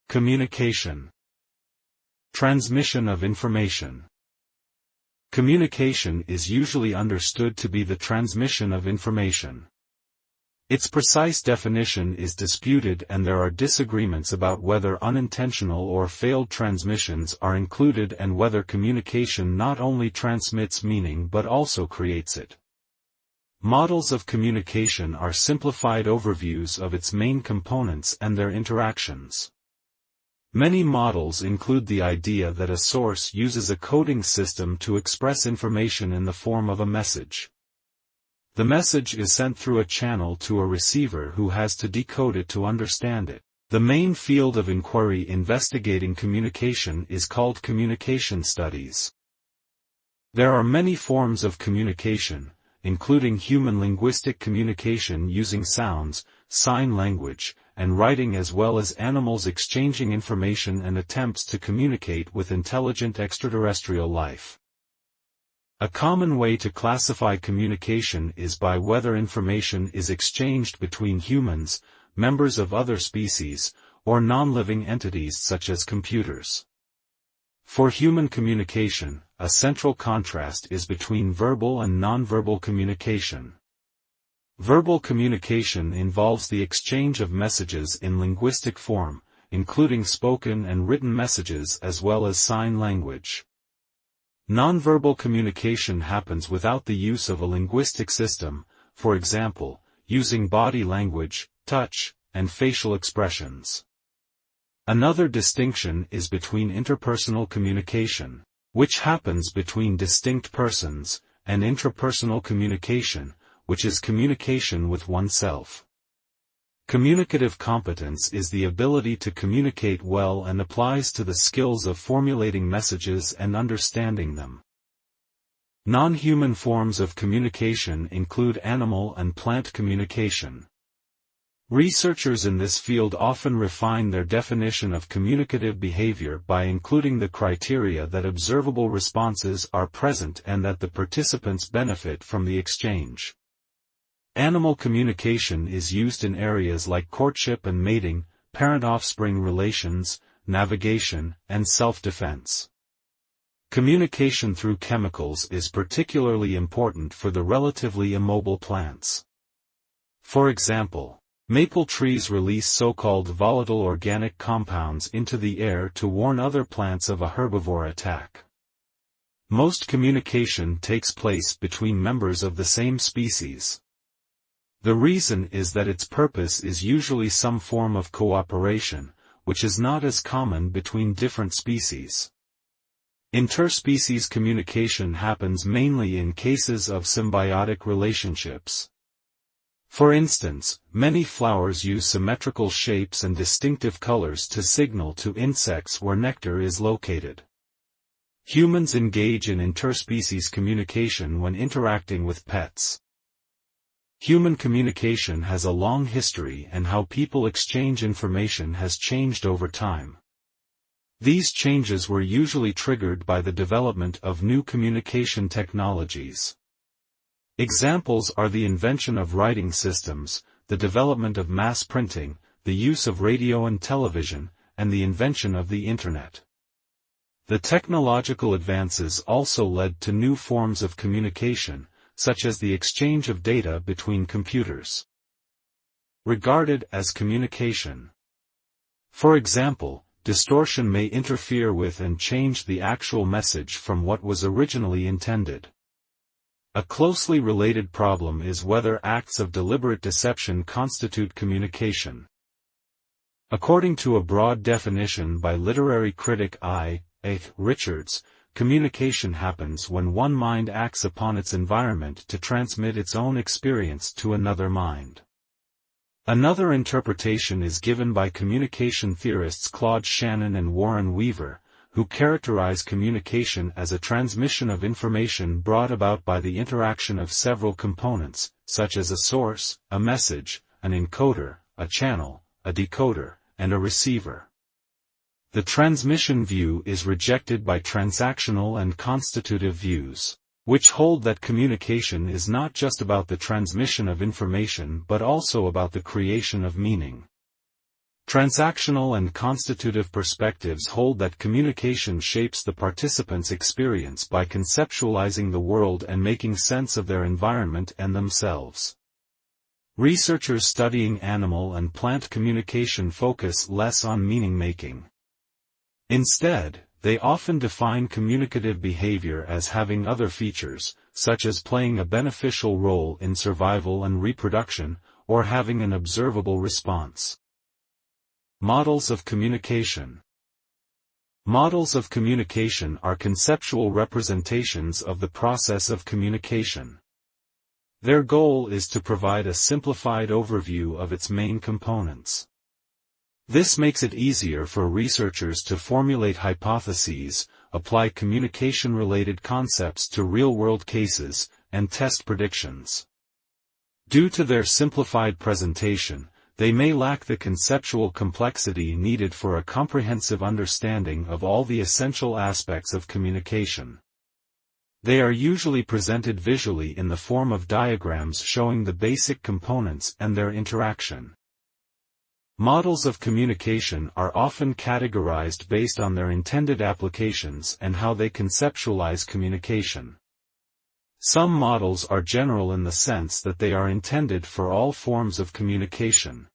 Communication. Transmission of information. Communication is usually understood to be the transmission of information. Its precise definition is disputed, and there are disagreements about whether unintentional or failed transmissions are included and whether communication not only transmits meaning but also creates it. Models of communication are simplified overviews of its main components and their interactions. Many models include the idea that a source uses a coding system to express information in the form of a message. The message is sent through a channel to a receiver who has to decode it to understand it. The main field of inquiry investigating communication is called communication studies. There are many forms of communication, including human linguistic communication using sounds, sign language, and writing, as well as animals exchanging information and attempts to communicate with intelligent extraterrestrial life. A common way to classify communication is by whether information is exchanged between humans, members of other species, or non-living entities such as computers. For human communication, a central contrast is between verbal and nonverbal communication. Verbal communication involves the exchange of messages in linguistic form, including spoken and written messages as well as sign language. Nonverbal communication happens without the use of a linguistic system, for example, using body language, touch, and facial expressions. Another distinction is between interpersonal communication, which happens between distinct persons, and intrapersonal communication, which is communication with oneself. Communicative competence is the ability to communicate well and applies to the skills of formulating messages and understanding them. Non-human forms of communication include animal and plant communication. Researchers in this field often refine their definition of communicative behavior by including the criteria that observable responses are present and that the participants benefit from the exchange. Animal communication is used in areas like courtship and mating, parent-offspring relations, navigation, and self-defense. Communication through chemicals is particularly important for the relatively immobile plants. For example, maple trees release so-called volatile organic compounds into the air to warn other plants of a herbivore attack. Most communication takes place between members of the same species. The reason is that its purpose is usually some form of cooperation, which is not as common between different species. Interspecies communication happens mainly in cases of symbiotic relationships. For instance, many flowers use symmetrical shapes and distinctive colors to signal to insects where nectar is located. Humans engage in interspecies communication when interacting with pets. Human communication has a long history, and how people exchange information has changed over time. These changes were usually triggered by the development of new communication technologies. Examples are the invention of writing systems, the development of mass printing, the use of radio and television, and the invention of the Internet. The technological advances also led to new forms of communication, such as the exchange of data between computers. Regarded as communication. For example, distortion may interfere with and change the actual message from what was originally intended. A closely related problem is whether acts of deliberate deception constitute communication. According to a broad definition by literary critic I. A. Richards, communication happens when one mind acts upon its environment to transmit its own experience to another mind. Another interpretation is given by communication theorists Claude Shannon and Warren Weaver, who characterize communication as a transmission of information brought about by the interaction of several components, such as a source, a message, an encoder, a channel, a decoder, and a receiver. The transmission view is rejected by transactional and constitutive views, which hold that communication is not just about the transmission of information but also about the creation of meaning. Transactional and constitutive perspectives hold that communication shapes the participants' experience by conceptualizing the world and making sense of their environment and themselves. Researchers studying animal and plant communication focus less on meaning-making. Instead, they often define communicative behavior as having other features, such as playing a beneficial role in survival and reproduction, or having an observable response. Models of communication. Models of communication are conceptual representations of the process of communication. Their goal is to provide a simplified overview of its main components. This makes it easier for researchers to formulate hypotheses, apply communication-related concepts to real-world cases, and test predictions. Due to their simplified presentation, they may lack the conceptual complexity needed for a comprehensive understanding of all the essential aspects of communication. They are usually presented visually in the form of diagrams showing the basic components and their interaction. Models of communication are often categorized based on their intended applications and how they conceptualize communication. Some models are general in the sense that they are intended for all forms of communication.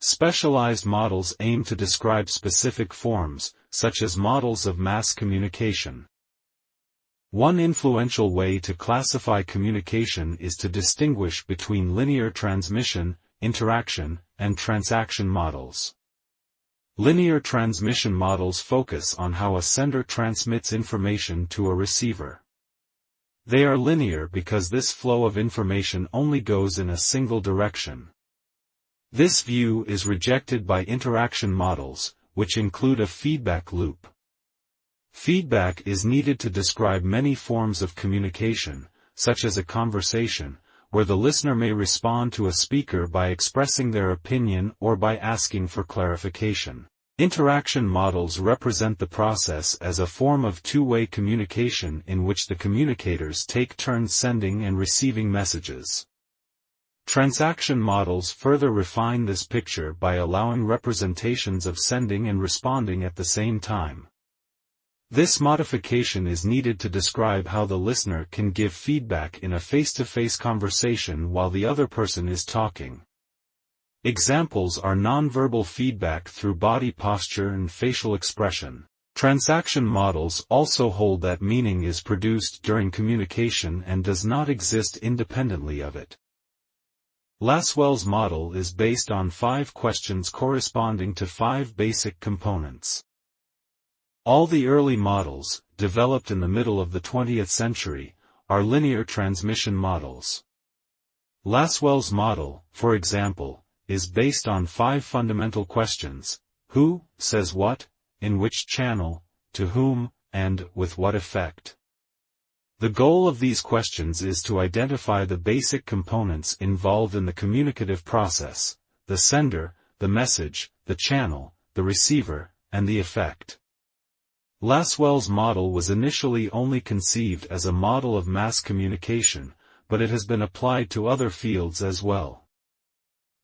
Specialized models aim to describe specific forms, such as models of mass communication. One influential way to classify communication is to distinguish between linear transmission, interaction, and transaction models. Linear transmission models focus on how a sender transmits information to a receiver. They are linear because this flow of information only goes in a single direction. This view is rejected by interaction models, which include a feedback loop. Feedback is needed to describe many forms of communication, such as a conversation, where the listener may respond to a speaker by expressing their opinion or by asking for clarification. Interaction models represent the process as a form of two-way communication in which the communicators take turns sending and receiving messages. Transaction models further refine this picture by allowing representations of sending and responding at the same time. This modification is needed to describe how the listener can give feedback in a face-to-face conversation while the other person is talking. Examples are nonverbal feedback through body posture and facial expression. Transaction models also hold that meaning is produced during communication and does not exist independently of it. Lasswell's model is based on 5 questions corresponding to 5 basic components. All the early models, developed in the middle of the 20th century, are linear transmission models. Lasswell's model, for example, is based on 5 fundamental questions: who says what, in which channel, to whom, and with what effect. The goal of these questions is to identify the basic components involved in the communicative process: the sender, the message, the channel, the receiver, and the effect. Lasswell's model was initially only conceived as a model of mass communication, but it has been applied to other fields as well.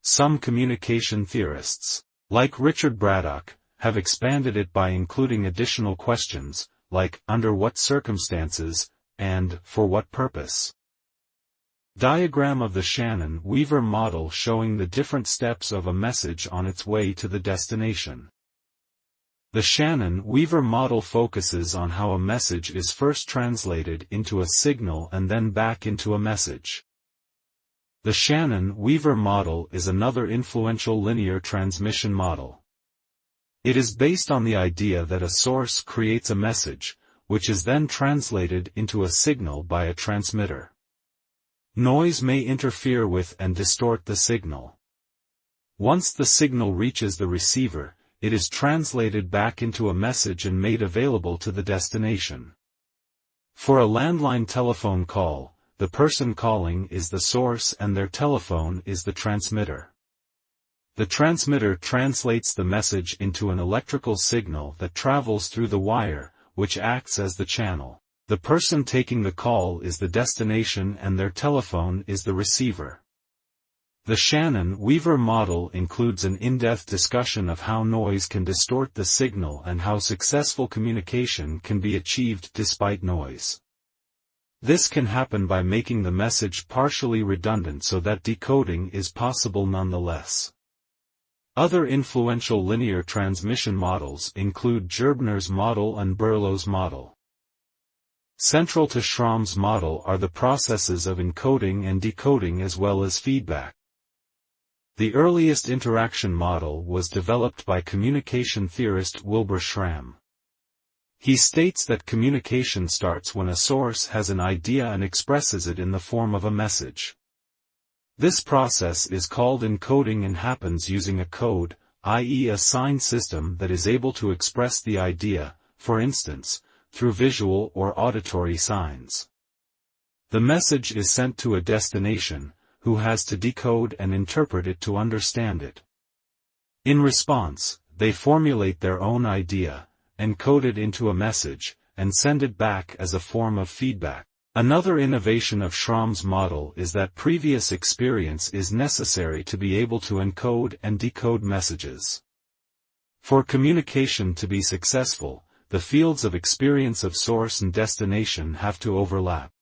Some communication theorists, like Richard Braddock, have expanded it by including additional questions, like under what circumstances, and for what purpose. Diagram of the Shannon-Weaver model showing the different steps of a message on its way to the destination. The Shannon-Weaver model focuses on how a message is first translated into a signal and then back into a message. The Shannon-Weaver model is another influential linear transmission model. It is based on the idea that a source creates a message, which is then translated into a signal by a transmitter. Noise may interfere with and distort the signal. Once the signal reaches the receiver, it is translated back into a message and made available to the destination. For a landline telephone call, the person calling is the source and their telephone is the transmitter. The transmitter translates the message into an electrical signal that travels through the wire, which acts as the channel. The person taking the call is the destination and their telephone is the receiver. The Shannon-Weaver model includes an in-depth discussion of how noise can distort the signal and how successful communication can be achieved despite noise. This can happen by making the message partially redundant so that decoding is possible nonetheless. Other influential linear transmission models include Gerbner's model and Berlow's model. Central to Schramm's model are the processes of encoding and decoding as well as feedback. The earliest interaction model was developed by communication theorist Wilbur Schramm. He states that communication starts when a source has an idea and expresses it in the form of a message. This process is called encoding and happens using a code, i.e. a sign system that is able to express the idea, for instance, through visual or auditory signs. The message is sent to a destination, who has to decode and interpret it to understand it. In response, they formulate their own idea, encode it into a message, and send it back as a form of feedback. Another innovation of Schramm's model is that previous experience is necessary to be able to encode and decode messages. For communication to be successful, the fields of experience of source and destination have to overlap.